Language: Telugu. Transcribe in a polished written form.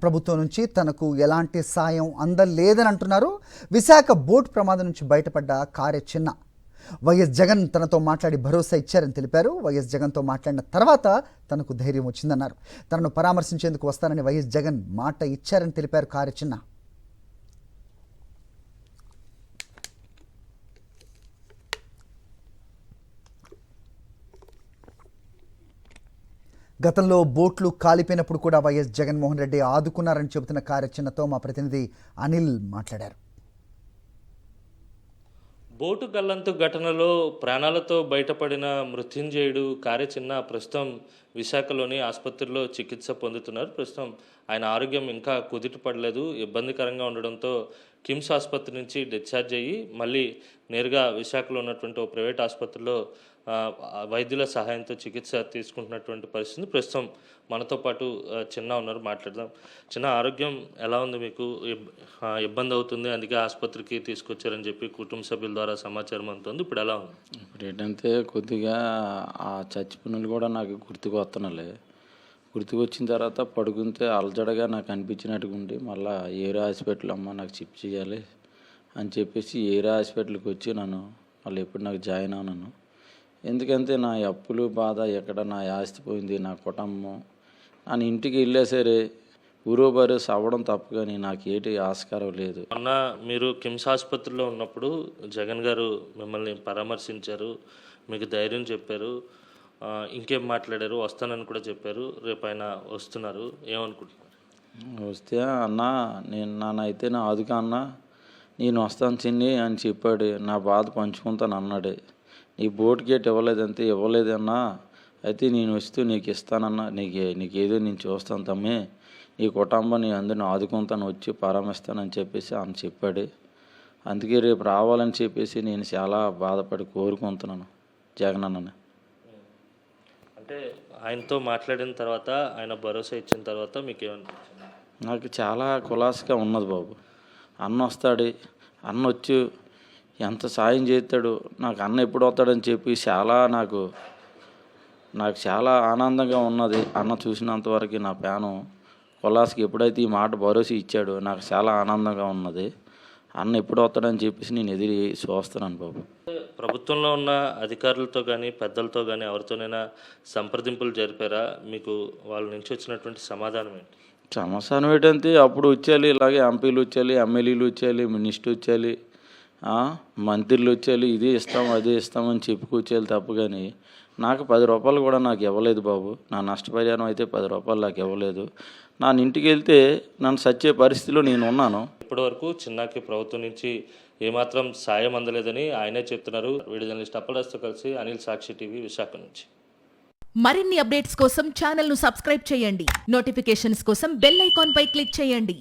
ప్రభుత్వం నుంచి తనకు ఎలాంటి సాయం అందలేదని అంటున్నారు విశాఖ బోట్ ప్రమాదం నుంచి బయటపడ్డ కార్య చిన్న. వైఎస్ జగన్ తనతో మాట్లాడి భరోసా ఇచ్చారని తెలిపారు. వైఎస్ జగన్తో మాట్లాడిన తర్వాత తనకు ధైర్యం వచ్చిందన్నారు. తనను పరామర్శించేందుకు వస్తానని వైఎస్ జగన్ మాట ఇచ్చారని తెలిపారు కార్య చిన్న. గతంలో బోట్లు కాలిపోయినప్పుడు కూడా వైఎస్ జగన్మోహన్ రెడ్డి ఆదుకున్నారని చెబుతున్న కార్య చిన్నతో మా ప్రతినిధి అనిల్ మాట్లాడారు. బోటు గల్లంతు ఘటనలో ప్రాణాలతో బయటపడిన మృత్యుంజయుడు కార్యచిన్న ప్రస్తుతం విశాఖలోని ఆసుపత్రిలో చికిత్స పొందుతున్నారు. ప్రస్తుతం ఆయన ఆరోగ్యం ఇంకా కుదుటపడలేదు. ఇబ్బందికరంగా ఉండడంతో కిమ్స్ ఆసుపత్రి నుంచి డిశ్చార్జ్ అయ్యి మళ్ళీ నేరుగా విశాఖలో ఉన్నటువంటి ఓ ప్రైవేట్ ఆసుపత్రిలో వైద్యుల సహాయంతో చికిత్స తీసుకుంటున్నటువంటి పరిస్థితి. ప్రస్తుతం మనతో పాటు చిన్న ఉన్నారు, మాట్లాడదాం. చిన్న, ఆరోగ్యం ఎలా ఉంది? మీకు ఇబ్బంది అవుతుంది, అందుకే ఆసుపత్రికి తీసుకొచ్చారని చెప్పి కుటుంబ సభ్యుల ద్వారా సమాచారం అందుతుంది. ఇప్పుడు ఎలా ఉంది? ఇప్పుడు ఏంటంటే కొద్దిగా ఆ చచ్చి పనులు కూడా నాకు గుర్తుకొస్తున్నాలే. గుర్తుకొచ్చిన తర్వాత పడుకుంటే అలజడగా నాకు అనిపించినట్టుగా ఉండి మళ్ళీ ఏరే హాస్పిటల్ అమ్మ నాకు చిప్ చేయాలి అని చెప్పేసి ఏరే హాస్పిటల్కి వచ్చి నన్ను మళ్ళీ ఎప్పుడు నాకు జాయిన్ అవునాను. ఎందుకంటే నా అప్పులు బాధ, ఎక్కడ నా ఆస్తి పోయింది, నా కుటుంబం, నేను ఇంటికి వెళ్ళా సరే ఊరోబరేసి అవ్వడం తప్ప కానీ నాకు ఏటి ఆస్కారం లేదు. మొన్న మీరు కిమ్స్ ఆసుపత్రిలో ఉన్నప్పుడు జగన్ గారు మిమ్మల్ని పరామర్శించారు, మీకు ధైర్యం చెప్పారు, ఇంకేం మాట్లాడారు, వస్తానని కూడా చెప్పారు. రేపు ఆయన వస్తున్నారు, ఏమనుకుంటున్నారు? వస్తే అన్న నాన్నైతే నా ఆదుగా అన్న నేను వస్తాను చిన్ని అని చెప్పాడు. నా బాధ పంచుకుంటాను అన్నాడు. నీ బోట్ గేట్ ఇవ్వలేదంటే ఇవ్వలేదన్నా, అయితే నేను వస్తూ నీకు ఇస్తానన్నా, నీకేదో నేను చూస్తాను తమ్మి, నీ కుటుంబం నీ అందరిని ఆదుకుంటాను, వచ్చి పరామర్శిస్తానని చెప్పేసి ఆయన చెప్పాడు. అందుకే రేపు రావాలని చెప్పేసి నేను చాలా బాధపడి కోరుకుంటున్నాను జగన్ అన్నని. అంటే ఆయనతో మాట్లాడిన తర్వాత, ఆయన భరోసా ఇచ్చిన తర్వాత మీకు ఏమనిపించింది? నాకు చాలా కులాసగా ఉన్నది బాబు. అన్న వస్తాడు, అన్న వచ్చి ఎంత సాయం చేస్తాడు, నాకు అన్న ఎప్పుడు వస్తాడని చెప్పి నాకు చాలా ఆనందంగా ఉన్నది. అన్న చూసినంతవరకు నా ప్యాను కులాస్కి ఎప్పుడైతే ఈ మాట భరోసా ఇచ్చాడో నాకు చాలా ఆనందంగా ఉన్నది. అన్న ఎప్పుడు వస్తాడని చెప్పేసి నేను ఎదిరి చూస్తున్నాను బాబు. ప్రభుత్వంలో ఉన్న అధికారులతో కానీ పెద్దలతో కానీ ఎవరితోనైనా సంప్రదింపులు జరిపారా? మీకు వాళ్ళ నుంచి వచ్చినటువంటి సమాధానం ఏంటి? సమాధానం ఏంటంటే అప్పుడు వచ్చేయాలి, ఇలాగే ఎంపీలు వచ్చేయాలి, ఎమ్మెల్యేలు వచ్చేయాలి, మినిస్టర్ వచ్చేయాలి, మంత్రులు వచ్చేయాలి, ఇది ఇస్తాం అది ఇస్తామని చెప్పుకొచ్చేయాలి తప్ప కానీ నాకు 10 రూపాయలు కూడా నాకు ఇవ్వలేదు బాబు. నా నష్టపరిహారం అయితే 10 రూపాయలు నాకు ఇవ్వలేదు. నా ఇంటికి వెళ్తే నన్ను సచ్చే పరిస్థితిలో నేను ఉన్నాను. ఇప్పటివరకు చిన్నాకి ప్రభుత్వం నుంచి ఏమాత్రం సాయం అందలేదని ఆయనే చెప్తున్నారు. వీడియో జర్నలిస్ట్ అప్పలరాజుతో కలిసి అనిల్, సాక్షి టీవీ, విశాఖ నుంచి. మరిన్ని అప్డేట్స్ కోసం ఛానల్ను సబ్స్క్రైబ్ చేయండి. నోటిఫికేషన్స్ కోసం బెల్ ఐకాన్ పై క్లిక్ చేయండి.